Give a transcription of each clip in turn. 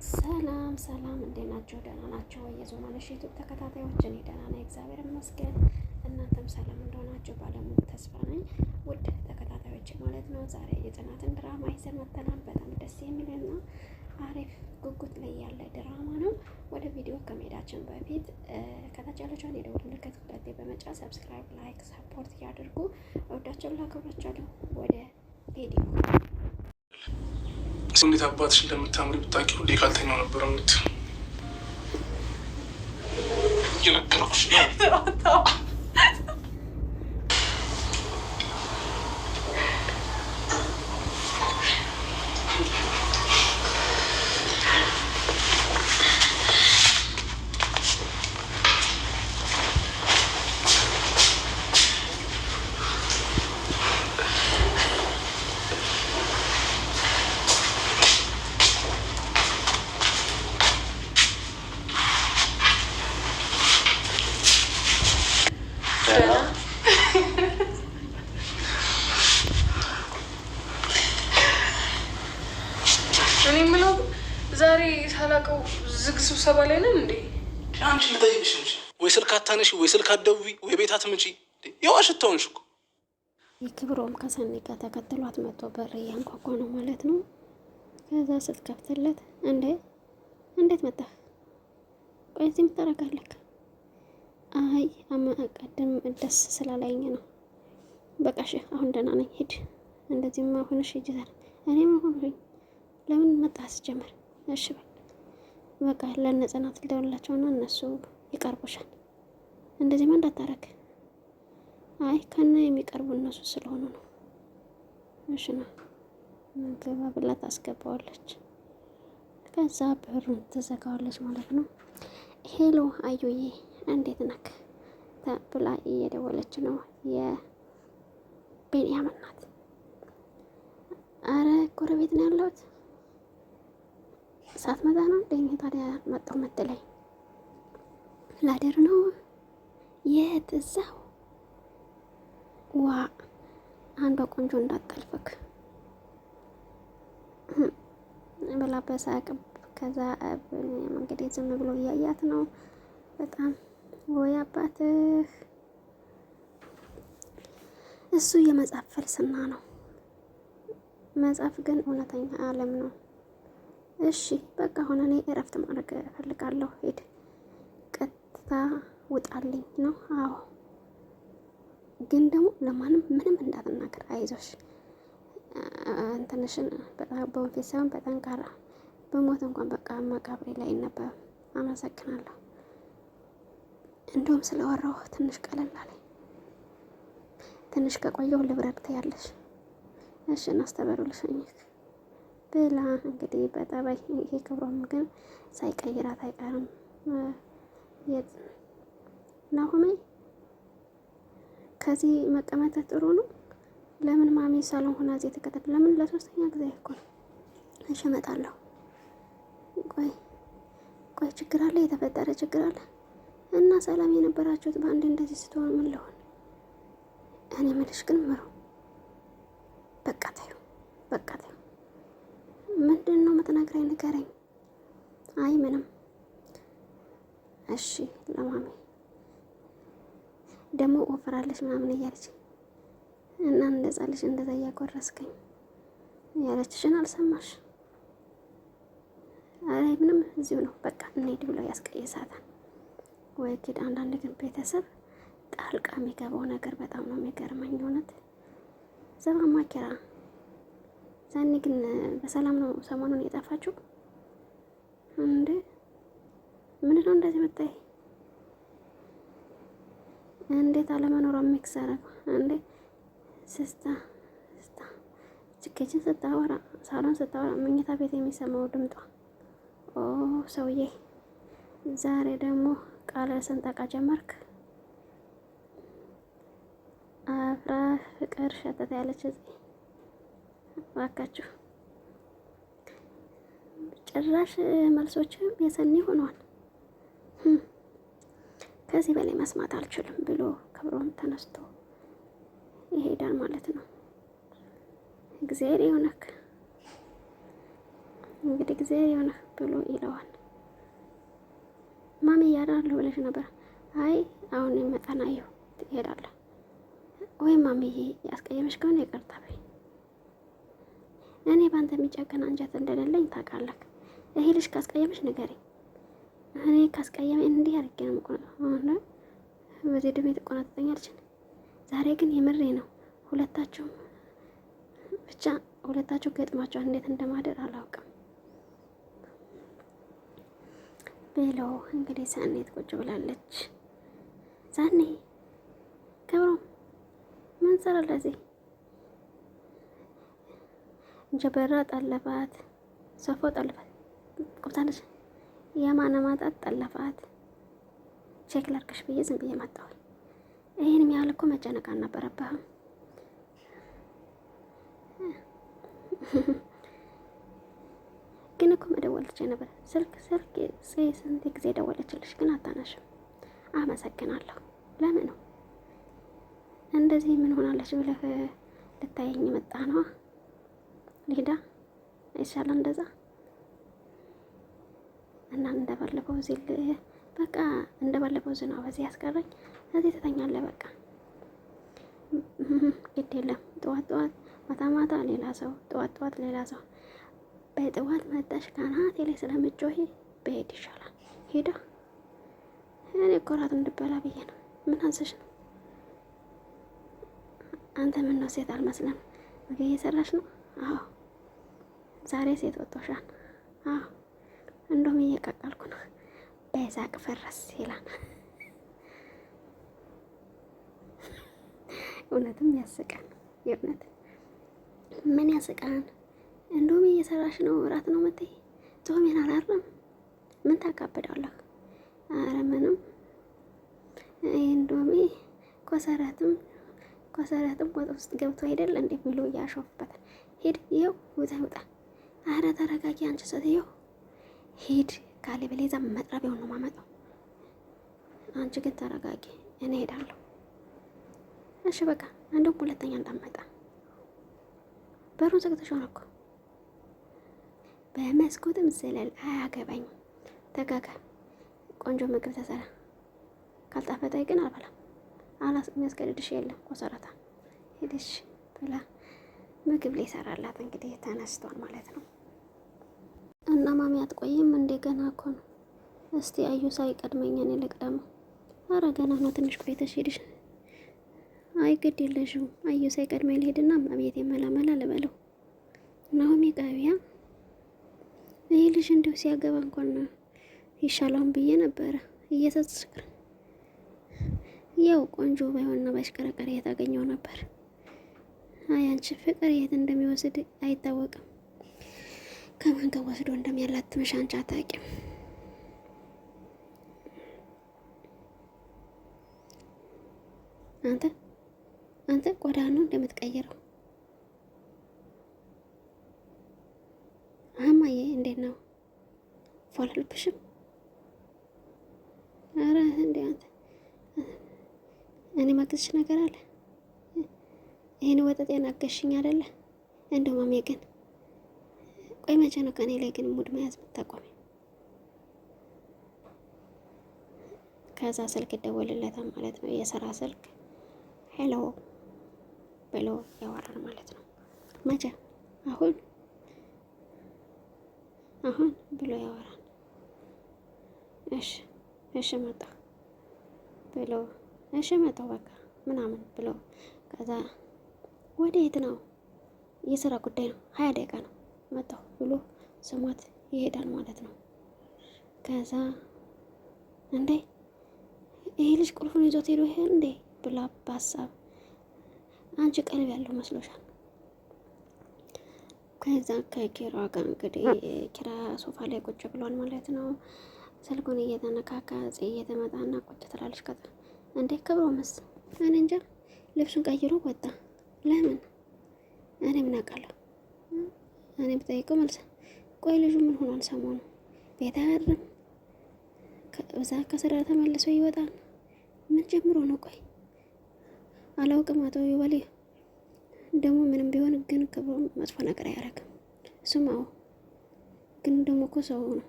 ሰላም ሰላም፣ እንዴት ናቸው? ደህና ናቸው ወይ? የዞማነሽ ዩቲዩብ ተከታታዮች እኔ ደህና ነኝ፣ እግዚአብሔር ይመስገን። እናንተም ሰላም እንደሆናችሁ ባለሙሉ ተስፋ ነኝ። ውድ ተከታታዮች ማለት ነው። ዛሬ የጽናትን ድራማ ይዘን መጥተናል። በጣም ደስ የሚልና አሪፍ ጉጉት ላይ ያለ ድራማ ነው። ወደ ቪዲዮ ከመሄዳችን በፊት ከታች ያለችውን የደወል ምልክት ሁለቴ በመጫን ሰብስክራይብ፣ ላይክ፣ ሰፖርት ያድርጉ። እወዳችኋለሁ፣ አከብራችኋለሁ። ወደ ቪዲዮ እንዴት አባትሽ እንደምታምሪ ብታውቂ ሁሌ ካልተኛው ነበር ምት እየነገርኩሽ ነው። እኔ የምለው ዛሬ ሳላውቀው ዝግ ስብሰባ ላይ ነን እንዴ? አንቺ ልጠይቅሽ እንጂ ወይ ስልክ አታነሺ፣ ወይ ስልክ አትደውይ፣ ወይ ቤት አትምጪ። የዋሽታውንሽ እኮ የክብሮም ከሰኒ ጋር ተከትሏት መጥቶ በር እያንኳኳ ነው ማለት ነው። ከዛ ስትከፍትለት እንዴት መጣህ? ቆይ እዚህ የምታረጋለህ? አይ ቀደም ደስ ስላለኝ ነው። በቃሽ አሁን ደህና ነኝ፣ ሂድ። እንደዚህማ ሆነሽ ሂጂ። እኔም ሆንኩኝ ለምን መጣህ ስጀምር? እሺ በቃ ለእነ ጽናት ልደውልላቸውና እነሱ ይቀርቡሻል። እንደዚህማ እንዳታረግ። አይ ከነ የሚቀርቡ እነሱ ስለሆኑ ነው። እሺ ነው ገባ ብላ ታስገባዋለች። ከዛ በሩን ትዘጋዋለች ማለት ነው። ሄሎ አዩዬ እንዴት ነክ ብላ እየደወለች ነው። የቤንያም እናት። አረ ጎረቤት ነው ያለሁት። ሳትመጣ ነው እንደኛ ታዲያ መጣሁ መጥለኝ ላደር ነው። የት? እዛው። ዋ አንዷ ቆንጆ እንዳጠልፍክ ብላ በሳቅ። ከዛ እንግዲህ ዝም ብሎ እያያት ነው በጣም። ወይ አባትህ እሱ የመጽሐፍ ፍልስና ነው። መጽሐፍ ግን እውነተኛ ዓለም ነው። እሺ በቃ አሁን እኔ እረፍት ማድረግ እፈልጋለሁ። ሄድ ቀጥታ ውጣልኝ ነው። አዎ ግን ደግሞ ለማንም ምንም እንዳትናገር። አይዞሽ እንትንሽን በወንፊት ሳይሆን በጠንካራ በሞት እንኳን በቃ መቃብሬ ላይ ይነበብ። አመሰግናለሁ። እንደውም ስለወራሁ ትንሽ ቀለል አለኝ። ትንሽ ከቆየሁ ልብረድ ያለሽ። እሺ እናስተበሩልሽኝ ብላ እንግዲህ በጠባይ ይሄ ክብሮም ግን ሳይቀይራት አይቀርም። ናሆሜ ከዚህ መቀመጥ ጥሩ ነው። ለምን ማሚ ሳሎን ሆና እዚህ ተከተል? ለምን ለሶስተኛ ጊዜ እኮ ነው። እሺ እመጣለሁ። ቆይ ችግር አለ? የተፈጠረ ችግር አለ? እና ሰላም የነበራችሁት በአንድ እንደዚህ ስትሆን ምን ልሆን? እኔ የምልሽ ግን ምሩ በቃ ተይው። ምንድን ነው የምትነግረኝ? ንገረኝ። አይ ምንም። እሺ ለማሚ ደግሞ ወፈራለች ምናምን እያለች እና እንደዛለች እንደዛ እያጎረስከኝ ያለችሽን አልሰማሽ? አይ ምንም እዚሁ ነው በቃ እንሂድ ብለው ያስቀይሳታል። ወይ ኪድ አንዳንድ ግን ቤተሰብ ጣልቃ የሚገባው ነገር በጣም ነው የሚገርመኝ እውነት። ዘማማ ኪራ ሰኒ ግን በሰላም ነው ሰሞኑን የጠፋችው እንዴ? ምንድን ነው እንደዚህ መጣይ? እንዴት አለመኖሯ የሚክሰረው እንዴ? ስስታ ችግጅን ስታወራ ሳሎን ስታወራ መኝታ ቤት የሚሰማው ድምጧ። ኦ ሰውዬ ዛሬ ደግሞ ቃለ ሰንጠቃ ጀመርክ። አፍራ ፍቅር ሸተተ ያለች እዚህ ባካችሁ። ጭራሽ መልሶችም የሰኒ ሆኗል። ከዚህ በላይ መስማት አልችልም ብሎ ክብሮም ተነስቶ ይሄዳል ማለት ነው። እግዚአብሔር ይሁንክ። እንግዲህ ጊዜ የሆነ ብሎ ይለዋል። ማሚ እያዳለሁ ብለሽ ነበር። አይ አሁን መጠናየሁ ትሄዳለህ ወይ ማሚዬ? ያስቀየመሽ ከሆነ ይቅርታ በይ። እኔ ባንተ የሚጨክን አንጀት እንደሌለኝ ታውቃለህ። ይሄ ልጅ ካስቀየመሽ ንገሪኝ። እኔ ካስቀየመኝ እንዲህ አድርጌ ነው የምቆነው። በዚህ ዕድሜ ትቆናጠኛለች። ዛሬ ግን የምሬ ነው። ሁለታችሁ ገጥማችኋል። እንዴት እንደማደር አላውቅም ብሎ እንግዲህ ሳኔት ቁጭ ብላለች። ሳኔ ክብሮም ምን ሰራለህ እዚህ? ጀበራ ጠለፋት፣ ሶፎ ጠለፋት፣ ቁምሳለች የማነማጣት ጠለፋት። ቼክ ላድርግሽ ብዬ ዝም ብዬ መጣሁ። ይሄን ያህል እኮ መጨነቅ አልነበረብህም። ግን እኮ መደወል ትችይ ነበር። ስልክ ስንት ጊዜ ደወለችልሽ ግን አታነሽም። አመሰግናለሁ። ለምን ነው እንደዚህ ምን ሆናለች ብለህ ልታየኝ መጣ ነው? ሊዳ አይሻልም እንደዛ? እና እንደባለፈው እዚህ በቃ እንደባለፈው ዝናብ በዚህ ያስቀረኝ እዚህ ትተኛለህ። በቃ ግድ የለም። ጠዋት ማታ ሌላ ሰው፣ ጠዋት ሌላ ሰው። በጠዋት መጣሽ ካናቴ ላይ ስለምጮሄ በሄድ ይሻላል። ሄዳ እኔ እኮ እራት እንድበላ ብዬ ነው። ምን አንሰሽ ነው አንተ? ምን ነው ሴት አልመስለም? ምግብ እየሰራሽ ነው? አዎ ዛሬ ሴት ወጥቶሻል። አዎ እንደውም እየቀቀልኩ ነው። በዛቅ ፈረስ ይላል። እውነትም ያስቃል። የእውነት ምን ያስቃል? እንደውም እየሰራሽ ነው። እራት ነው መቴ ጾሜን አላርም። ምን ታካብዳለህ? አረ ምንም። እንደውም ኮሰረትም ወጥ ውስጥ ገብቶ አይደል እንዴ ብሎ እያሾፍበት። ሂድ ይኸው ውጣ። አረ ተረጋጊ አንቺ ሴትዮ። ሂድ ካለ በሌዛ መጥረቢያውን ነው ማመጣው። አንቺ ግን ተረጋጊ፣ እኔ ሄዳለሁ። እሺ በቃ እንደውም ሁለተኛ እንዳመጣ። በሩን ዘግተሽ ሆነ እኮ። በመስኮትም ስለል አያገባኝም። ተጋጋ ቆንጆ ምግብ ተሰራ። ካልጣፈጠኝ ግን አልበላም። የሚያስገድድሽ የለም ኮሰረታ። ሄደሽ ብላ ምግብ ላይ ሰራላት። እንግዲህ ተነስቷል ማለት ነው። እና ማሚ አትቆይም እንዴ? ገና እኮ ነው። እስቲ አዩ ሳይቀድመኝ እኔ ልቅደመው። አረ ገና ነው፣ ትንሽ ቆይተሽ ሄድሽ። አይ ግድ የለሽም። አዩ ሳይቀድመኝ ልሄድና ማብየት የመላመላ ልበለው። ናሆሚ ቀቢያ ይህ ልጅ እንዲሁ ሲያገባ እንኳን ይሻላውን ብዬ ነበረ እየተስክር ያው ቆንጆ ባይሆንና ባሽከረከረ የታገኘው ነበር። አይ አንቺ ፍቅር የት እንደሚወስድ አይታወቅም። ከማን ጋር ወስዶ እንደሚያላትምሽ አንቺ አታውቂም። አንተ ቆዳ ነው እንደምትቀይረው። አማዬ እንዴት ነው? ፏልልብሽም? አረ እንዴ አንተ እኔ ማግዝሽ ነገር አለ። ይሄን ወጠጤን አገሽኝ አይደለ? እንደው ማሜ ግን ቆይ መቼ ነው ከኔ ላይ ግን ሙድ መያዝ የምታቆሚ? ከዛ ስልክ ይደወልለታል ማለት ነው። የስራ ስልክ ሄሎ ብሎ ያወራል ማለት ነው። መቼ? አሁን ብሎ ያወራል። እሺ መጣ ብሎ እሺ መጣው በቃ ምናምን ብሎ ከዛ ወዴት ነው? የስራ ጉዳይ ነው፣ 20 ደቂቃ ነው መጣው ብሎ ስሟት ይሄዳል ማለት ነው። ከዛ እንዴ ይሄ ልጅ ቁልፉን ይዞት ሄዶ ይሄ እንዴ ብላ በሀሳብ አንቺ ቀልብ ያለው መስሎሻል? ከዛ ከኪራ ጋር እንግዲህ ኪራ ሶፋ ላይ ቁጭ ብሏል ማለት ነው። ስልኩን እየተነካካ እየተመጣና ቁጭ ትላለች። ከዛ እንዴ ክብሮምስ? እኔ እንጃ ልብሱን ቀይሮ ወጣ። ለምን? እኔ ምን አውቃለሁ? እኔ ብጠይቀው መልስ ቆይ ልጁ ምን ሆኗል? ሰሞኑ ቤት አያድርም? ከዛ ከስራ ተመልሶ ይወጣል። ምን ጀምሮ ነው? ቆይ አላውቅም። አቶ ይባል ደግሞ ምንም ቢሆን ግን ክብሮም መጥፎ ነገር አያደርግም። እሱም አዎ ግን ደግሞ እኮ ሰው ነው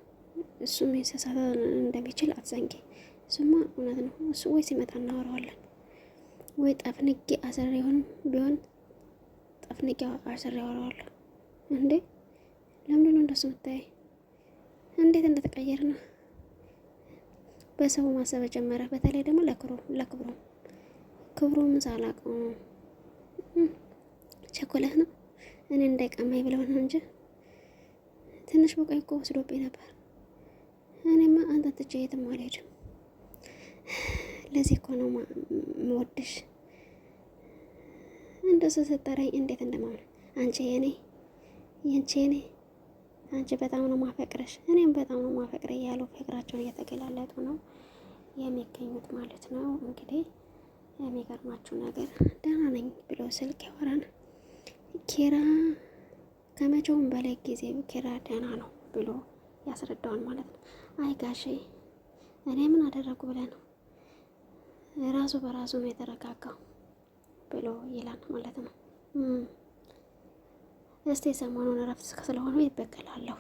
እሱም የተሳሳተ እንደሚችል አትዘንጊ። እሱማ እውነት ነው። እሱ ወይ ሲመጣ እናወራዋለን ወይ ጠፍንጌ አሰሪውን ቢሆን ጠፍንጌ አሰሪ ያወራዋለሁ። እንዴ ለምንድን ነው እንደሱ የምታይ? እንዴት እንደተቀየር ነው በሰው ማሰብ ጀመረ። በተለይ ደግሞ ክብሩም ሳላውቀው ቸኮለህ ነው እኔ እንዳይቀማኝ ብለው ነው እንጂ ትንሽ በቆይ እኮ ወስዶብኝ ነበር። እኔማ አንተ ትቼ የትም አልሄድም። ለዚህ እኮ ነው የምወድሽ። እንደሱ ስትጠራኝ እንዴት እንደማምን አንቺ የኔ አንቺ በጣም ነው ማፈቅረሽ፣ እኔም በጣም ነው ማፈቅረ እያሉ ፍቅራቸውን እየተገላለጡ ነው የሚገኙት ማለት ነው። እንግዲህ የሚገርማችሁ ነገር ደህና ነኝ ብሎ ስልክ ያወራን ኪራ ከመቼውም በላይ ጊዜ ኪራ ደህና ነው ብሎ ያስረዳዋል ማለት ነው። አይ ጋሼ እኔ ምን አደረጉ ብለህ ነው? ራሱ በራሱ ነው የተረጋጋው ብሎ ይላል ማለት ነው። እስቲ ሰሞኑን እረፍት ስለሆነ ይበቀላለሁ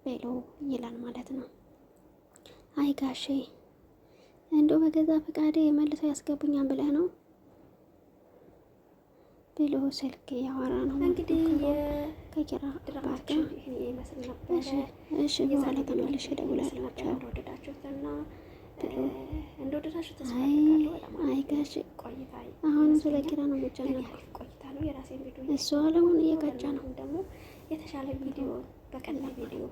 ብሎ ይላል ማለት ነው። አይ ጋሼ እንደው በገዛ ፈቃዴ መልሰው ያስገቡኛል ብለህ ነው ብሎ ስልክ ያወራ ነው እንግዲህ ከኪራ ድራማችን ይሄን ይመስል ነበር። እሺ በኋላ ተመልሼ እደውላለሁ። እንደወደዳችሁትና እንደወደዳችሁ ተስፋ አደርጋለሁ። አይ ጋሼ ቆይታ አሁን ስለ ኪራ ነው የምጨነቀው። ቆይታ ነው የራሴን ቪዲዮ እሱ አለሙን እየቀጨ ነው። ደግሞ የተሻለ ቪዲዮ በቀጣይ ቪዲዮ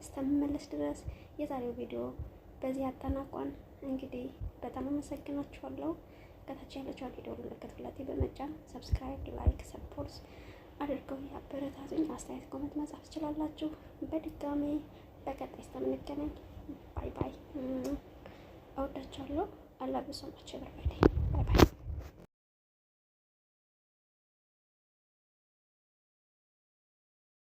እስከምመለስ ድረስ የዛሬው ቪዲዮ በዚህ አጠናቋን። እንግዲህ በጣም አመሰግናችኋለሁ። ከታች ያለችው ቪዲዮ ምልክት ሁለቴ በመጫን ሰብስክራይብ፣ ላይክ፣ ሰፖርት አድርገው ያበረታቱኝ። አስተያየት ኮሜንት መጻፍ ትችላላችሁ። በድጋሚ በቀጣይ እስከምንገናኝ ባይ ባይ። እወዳችኋለሁ። አላህ ቢሶ ማች ባይ ባይ።